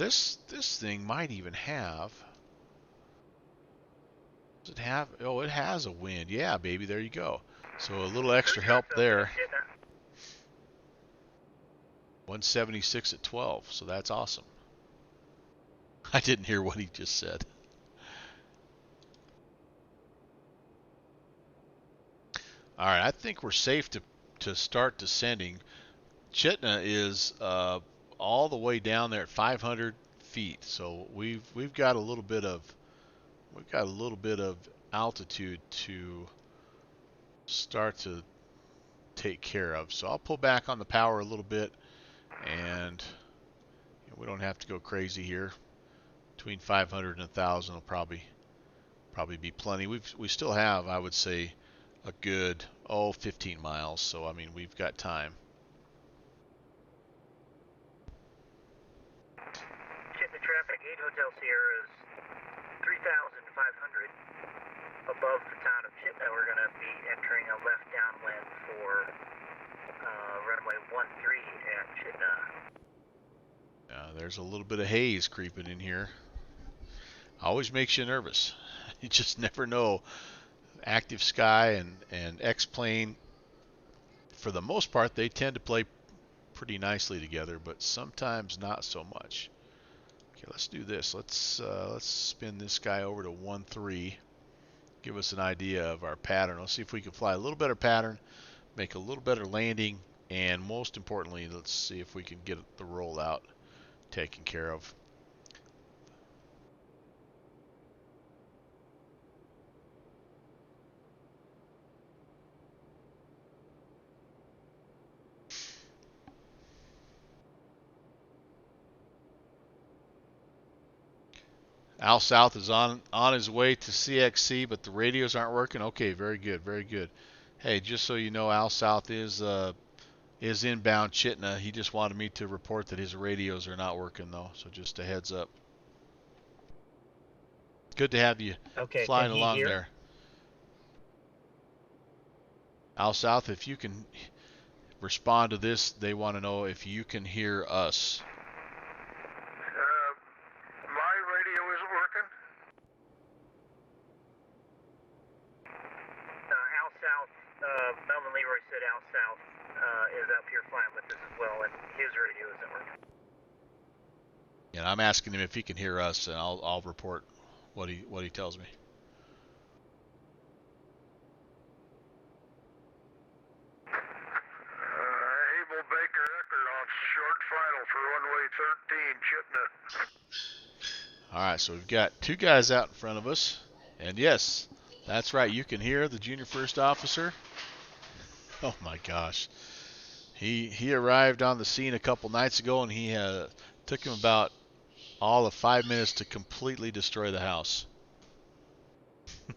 This thing might even have. Does it have? Oh, it has a wind. Yeah, baby. There you go. So a little extra help there. 176 at 12. So that's awesome. I didn't hear what he just said. All right, I think we're safe to start descending. Chitna is all the way down there at 500 feet, so we've got a little bit of altitude to start to take care of. So I'll pull back on the power a little bit, and we don't have to go crazy here. Between 500 and 1,000 will probably be plenty. We still have, I would say, a good 15 miles. So I mean, we've got time. Chitna traffic, 8 Hotel Sierra is 3,500 above the town of Chitna. We're going to be entering a left downwind for runway 13 at Chitna. There's a little bit of haze creeping in here. Always makes you nervous. You just never know. Active sky and X-plane, for the most part, they tend to play pretty nicely together, but sometimes not so much. Okay, let's do this. Let's spin this guy over to 1-3. Give us an idea of our pattern. Let's see if we can fly a little better pattern, make a little better landing, and most importantly, let's see if we can get the rollout taken care of. Al South is on his way to CXC, but the radios aren't working. Okay, very good, very good. Hey, just so you know, Al South is inbound Chitna. He just wanted me to report that his radios are not working though, so just a heads up. Good to have you flying along there. Al South, if you can respond to this, they want to know if you can hear us. My radio isn't working. Al South, Melvin Leroy said Al South is up here flying with us as well, and his radio isn't working. And I'm asking him if he can hear us, and I'll report what he tells me. Abel Baker Ecker on short final for runway 13, Chitna. All right, so we've got two guys out in front of us, and yes, that's right. You can hear the junior first officer. Oh my gosh, he arrived on the scene a couple nights ago, and he took him about all of 5 minutes to completely destroy the house. Chitna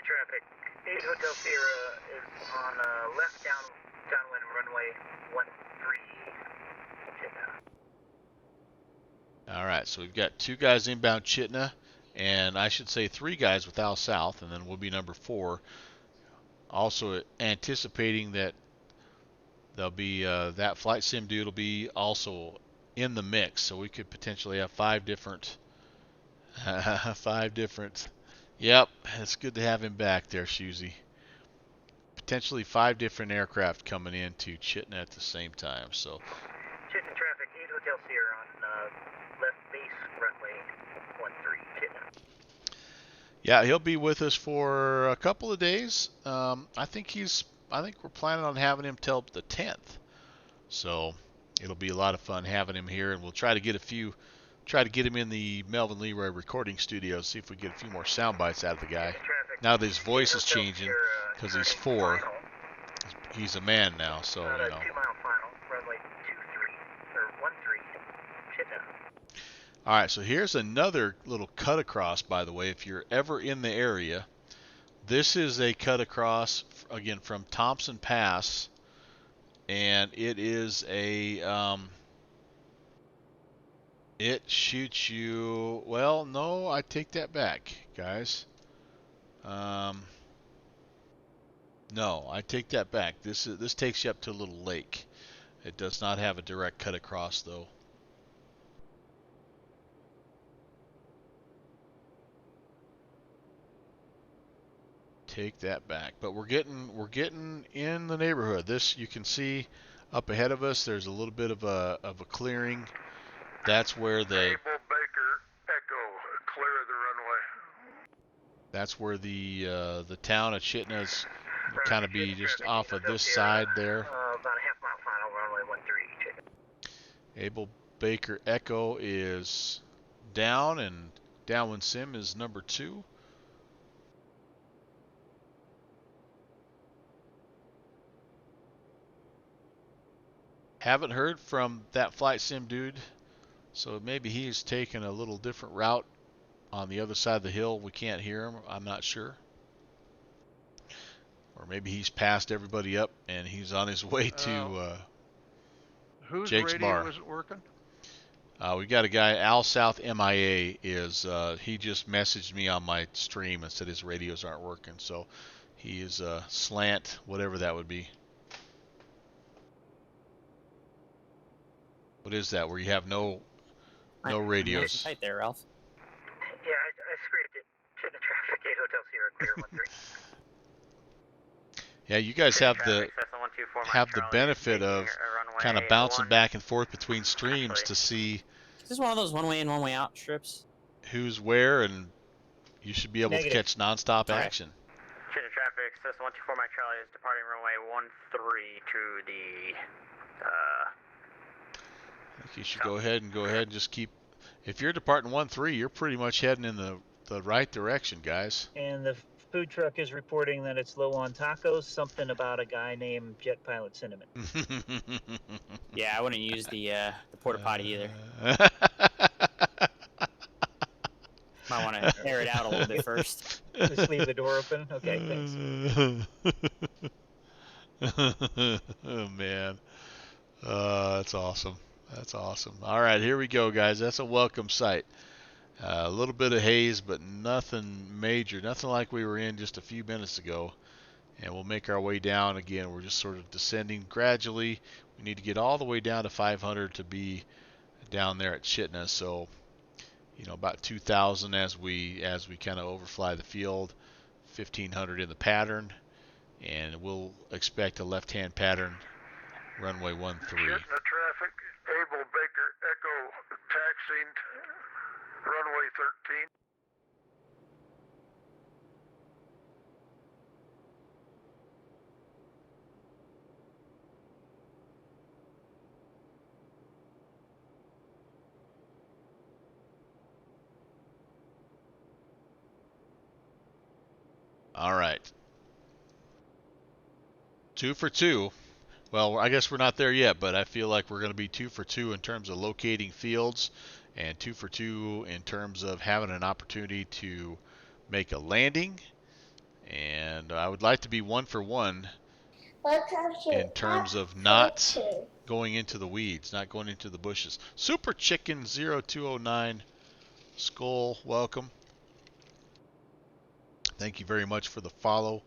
traffic, 8 Hotel Sierra is on left downwind runway 13, Chitna. All right, so we've got two guys inbound Chitna, and I should say three guys with Al South, and then we'll be number 4. Also anticipating that there'll be that flight sim dude will be also in the mix, so we could potentially have 5 different 5 different. Yep, it's good to have him back there, Shuzy. Potentially 5 different aircraft coming into Chitna at the same time. So Chitna traffic, 8 Hotel Sierra on left base runway 13, Chitna. yeah, he'll be with us for a couple of days. I think we're planning on having him till the 10th. So it'll be a lot of fun having him here, and we'll try to get him in the Melvin Leroy recording studio, see if we get a few more sound bites out of the guy. Now that his voice is changing because he's 4, he's a man now, so you know. 2 mile final, runway 23 or 13, Chitna. All right, so here's another little cut across, by the way, if you're ever in the area. This is a cut across, again, from Thompson Pass, and it is it shoots you, well, no, I take that back, guys. No, I take that back. This takes you up to a little lake. It does not have a direct cut across, though. take that back. But we're getting in the neighborhood. This, you can see up ahead of us. There's a little bit of a clearing. That's where the Able Baker Echo, clear of the runway. that's where the town of Chitna's Roger, kind of be Chitna just traffic, off of Eagle this Sierra, side there. about a half-mile final, runway 13, Chitna. Able Baker Echo is down, and downwind sim is number 2. Haven't heard from that flight sim dude, so maybe he's taken a little different route on the other side of the hill. We can't hear him. I'm not sure. Or maybe he's passed everybody up and he's on his way to Whose Jake's radio bar. isn't working? We got a guy, Al South MIA, is he just messaged me on my stream and said his radios aren't working. So he is slant, whatever that would be. What is that? Where you have no Nice and radios? tight there, Ralph. Yeah, I scraped it. Chitna traffic, 8 Hotel Sierra, clear 13. Yeah, you guys have the benefit of kind of bouncing back and forth between streams to see Is this one of those one-way in, one-way out strips? who's where, and you should be able Negative. to catch nonstop Okay. action. Chitna traffic, Cessna 124 Mike Charlie is departing runway 13 to the, I think you should go ahead and just keep. If you're departing 13, you're pretty much heading in the right direction, guys. And the food truck is reporting that it's low on tacos, something about a guy named Jet Pilot Cinnamon. Yeah, I wouldn't use the porta potty either. Might want to air it out a little bit first. Just leave the door open? Okay, thanks. Oh man, that's awesome. That's awesome. All right, here we go, guys. That's a welcome sight. A little bit of haze, but nothing major. Nothing like we were in just a few minutes ago. And we'll make our way down again. We're just sort of descending gradually. We need to get all the way down to 500 to be down there at Chitna. So, you know, about 2,000 as we kind of overfly the field, 1,500 in the pattern, and we'll expect a left-hand pattern, runway 13. Chitna traffic, Able Baker Echo, taxiing, runway 13. All right. 2 for 2. Well, I guess we're not there yet, but I feel like we're going to be 2 for 2 in terms of locating fields, and 2 for 2 in terms of having an opportunity to make a landing. And I would like to be 1 for 1 in terms of not going into the weeds, not going into the bushes. Super Chicken 0209 Skull, welcome. Thank you very much for the follow.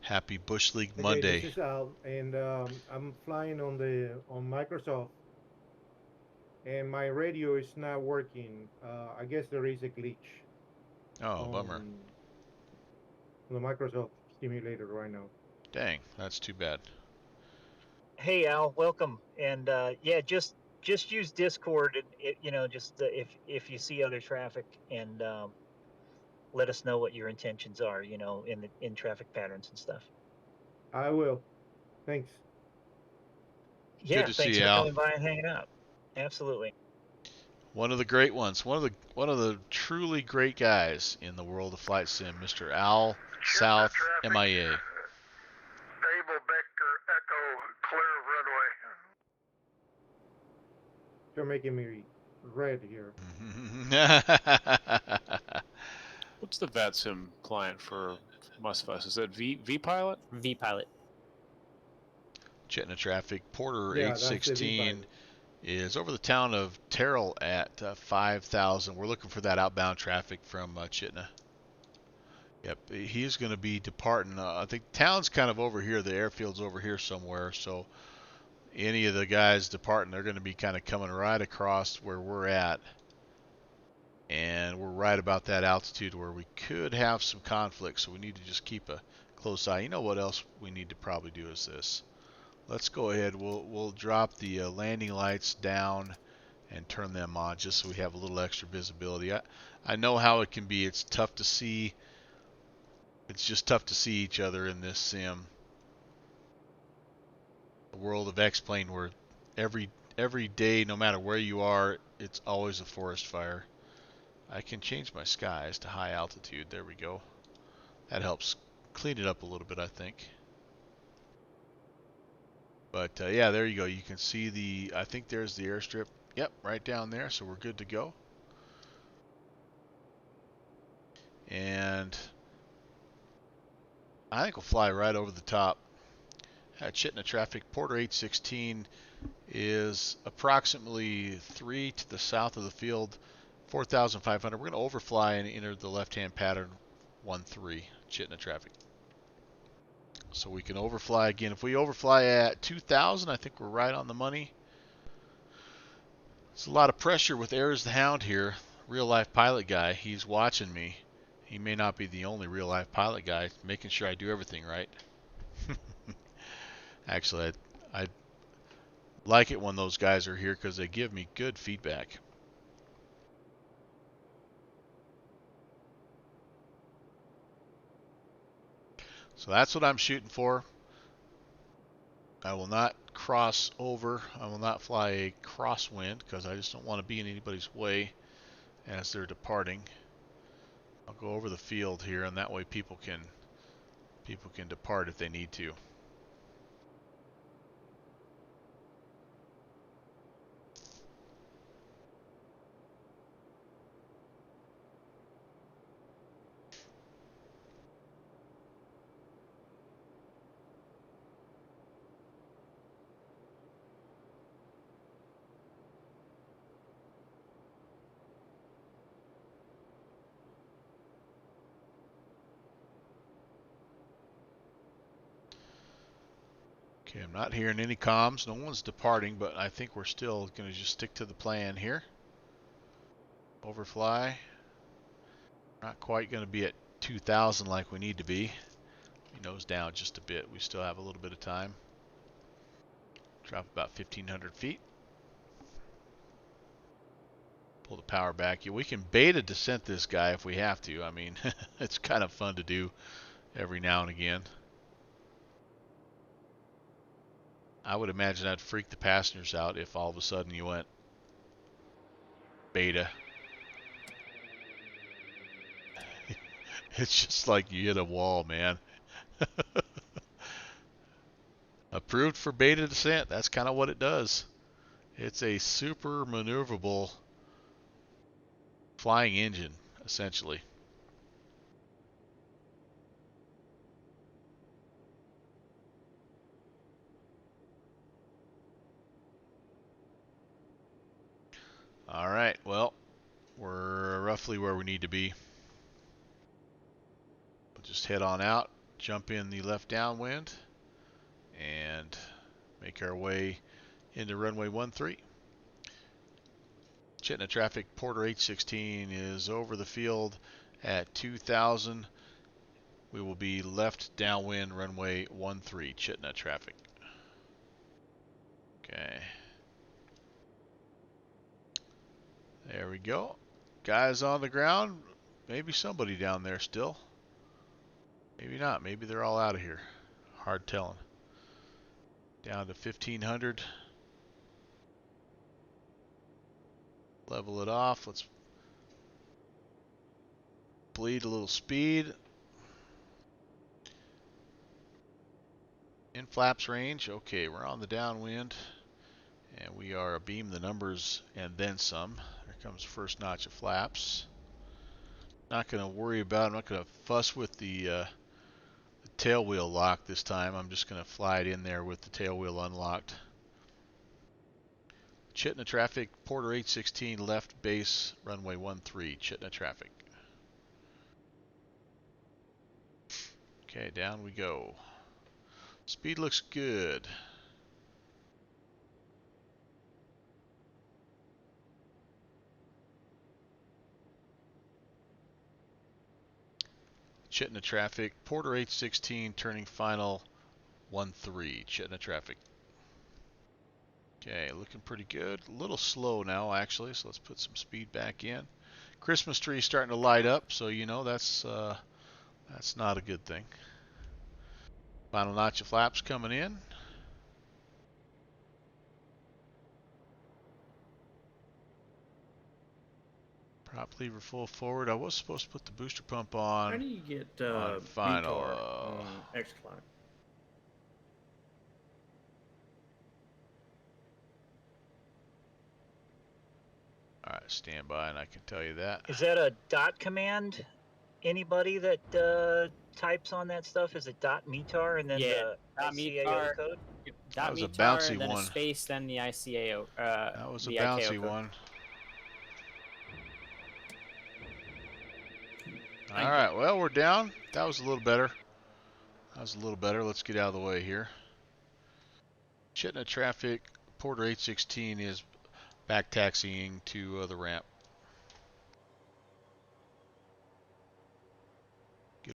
Happy Bush League Monday. This is Al, and I'm flying on Microsoft, and my radio is not working. I guess there is a glitch. Oh, bummer. On the Microsoft simulator right now. Dang, that's too bad. Hey Al, welcome. And yeah, just use Discord, and if you see other traffic, and let us know what your intentions are, in traffic patterns and stuff. I will. Thanks. Yeah, Good to thanks see you, for Al. coming by and hanging out. Absolutely. One of the great ones, one of the truly great guys in the world of flight sim, Mr. Al South traffic, MIA. Able Baker Echo, clear of runway. You're making me red here. What's the VATSIM client for Musfuss? Is that VPilot? V-Pilot. Chitna traffic, Porter Yeah, that's the 816 V-Pilot. is over the town of Terrell at 5,000. We're looking for that outbound traffic from Chitna. Yep, he's going to be departing. I think town's kind of over here. The airfield's over here somewhere. So any of the guys departing, they're going to be kind of coming right across where we're at. And we're right about that altitude where we could have some conflict, so we need to just keep a close eye. You know what else we need to probably do is this. Let's go ahead. We'll drop the landing lights down and turn them on just so we have a little extra visibility. I know how it can be. It's tough to see. It's just tough to see each other in this sim. The world of X-Plane, where every day, no matter where you are, it's always a forest fire. I can change my skies to high altitude. There we go. That helps clean it up a little bit, I think. But yeah, there you go. You can see I think there's the airstrip. Yep, right down there. So we're good to go. And I think we'll fly right over the top. Chitna traffic, Porter 816 is approximately 3 to the south of the field, 4,500. We're going to overfly and enter the left-hand pattern 13, Chitna traffic. So we can overfly again. If we overfly at 2,000, I think we're right on the money. It's a lot of pressure with Ayers the Hound here, real-life pilot guy. He's watching me. He may not be the only real-life pilot guy, making sure I do everything right. Actually, I like it when those guys are here because they give me good feedback. So that's what I'm shooting for. I will not cross over. I will not fly a crosswind because I just don't want to be in anybody's way as they're departing. I'll go over the field here, and that way people can depart if they need to. Okay, I'm not hearing any comms. No one's departing, but I think we're still going to just stick to the plan here. Overfly. Not quite going to be at 2,000 like we need to be. We nose down just a bit. We still have a little bit of time. Drop about 1,500 feet. Pull the power back. Yeah, we can beta descent this guy if we have to. I mean, it's kind of fun to do every now and again. I would imagine that'd freak the passengers out if all of a sudden you went beta. It's just like you hit a wall, man. Approved for beta descent. That's kind of what it does. It's a super maneuverable flying engine, essentially. All right, well, we're roughly where we need to be. We'll just head on out, jump in the left downwind, and make our way into runway 13. Chitna traffic, Porter 816 is over the field at 2,000. We will be left downwind runway 13, Chitna traffic. Okay. There we go. Guys on the ground. Maybe somebody down there still. Maybe not. Maybe they're all out of here. Hard telling. Down to 1,500. Level it off. Let's bleed a little speed. In flaps range. Okay, we're on the downwind. And we are abeam the numbers and then some. Here comes the first notch of flaps. Not going to worry about, I'm not going to fuss with the tail wheel lock this time. I'm just going to fly it in there with the tail wheel unlocked. Chitna traffic, Porter 816, left base, runway 13, Chitna traffic. Okay, down we go. Speed looks good. Chitina traffic. Porter 816 turning final 13. Chitina traffic. Okay, looking pretty good. A little slow now, actually, so let's put some speed back in. Christmas tree starting to light up, so you know that's not a good thing. Final notch of flaps coming in. Prop lever full forward. I was supposed to put the booster pump on. How do you get on final, VTAR on X-Climb? All right, stand by, and I can tell you that. Is that a dot command? Anybody that types on that stuff, is it dot METAR and then Yeah, the ICAO code? That was a METAR, bouncy then one. a space, then the ICAO. That was a the bouncy ICAO code. one. All right, well, we're down. That was a little better. Let's get out of the way here. Chitina traffic, Porter 816 is back taxiing to the ramp.